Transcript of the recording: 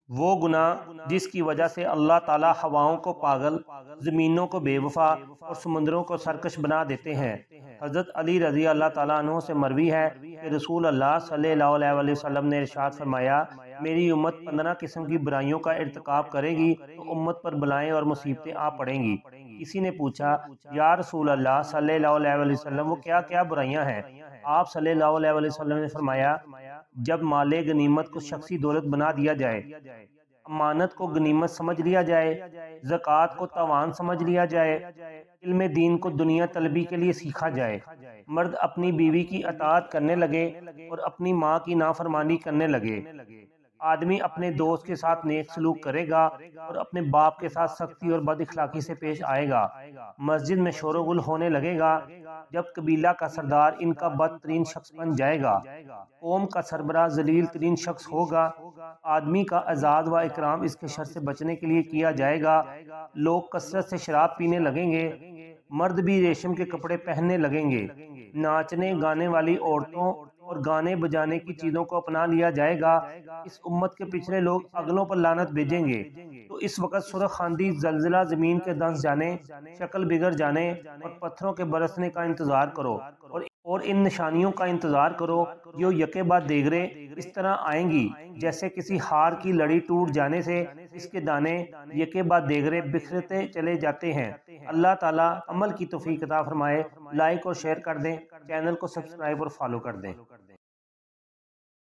وہ گناہ جس کی وجہ سے اللہ تعالیٰ ہواؤں کو پاگل، زمینوں کو بے وفا اور سمندروں کو سرکش بنا دیتے ہیں۔ حضرت علی رضی اللہ تعالیٰ عنہ سے مروی ہے کہ رسول اللہ صلی اللہ علیہ وسلم نے ارشاد فرمایا، میری امت 15 قسم کی برائیوں کا ارتکاب کرے گی تو امت پر بلائیں اور مصیبتیں آ پڑیں گی۔ کسی نے پوچھا، یا رسول اللہ صلی اللہ علیہ وسلم، وہ کیا کیا برائیاں ہیں؟ آپ صلی اللہ علیہ وسلم نے فرمایا، جب مال غنیمت کو شخصی دولت بنا دیا جائے، امانت کو غنیمت سمجھ لیا جائے، زکوٰۃ کو تاوان سمجھ لیا جائے، علم دین کو دنیا طلبی کے لیے سیکھا جائے، مرد اپنی بیوی کی اطاعت کرنے لگے اور اپنی ماں کی نافرمانی کرنے لگے، آدمی اپنے دوست کے ساتھ نیک سلوک کرے گا اور اپنے باپ کے ساتھ سختی اور بد اخلاقی سے پیش آئے گا، مسجد میں شور و غل ہونے لگے گا، جب قبیلہ کا سردار ان کا بدترین شخص بن جائے گا، قوم کا سربراہ ذلیل ترین شخص ہوگا، آدمی کا اعزاز و اکرام اس کے شر سے بچنے کے لیے کیا جائے گا، لوگ کثرت سے شراب پینے لگیں گے، مرد بھی ریشم کے کپڑے پہننے لگیں گے، ناچنے گانے والی عورتوں اور گانے بجانے کی چیزوں کو اپنا لیا جائے گا، اس امت کے پچھلے لوگ اگلوں پر لعنت بھیجیں گے، تو اس وقت سرخ آندھی، زلزلہ، زمین کے دھنس جانے، شکل بگڑ جانے اور پتھروں کے برسنے کا انتظار کرو، اور ان نشانیوں کا انتظار کرو جو یکے بعد دیگرے اس طرح آئیں گی جیسے کسی ہار کی لڑی ٹوٹ جانے سے اس کے دانے یکے بعد دیگرے بکھرتے چلے جاتے ہیں۔ اللہ تعالیٰ عمل کی توفیق عطا فرمائے۔ لائک اور شیئر کر دیں، چینل کو سبسکرائب اور فالو کر دیں۔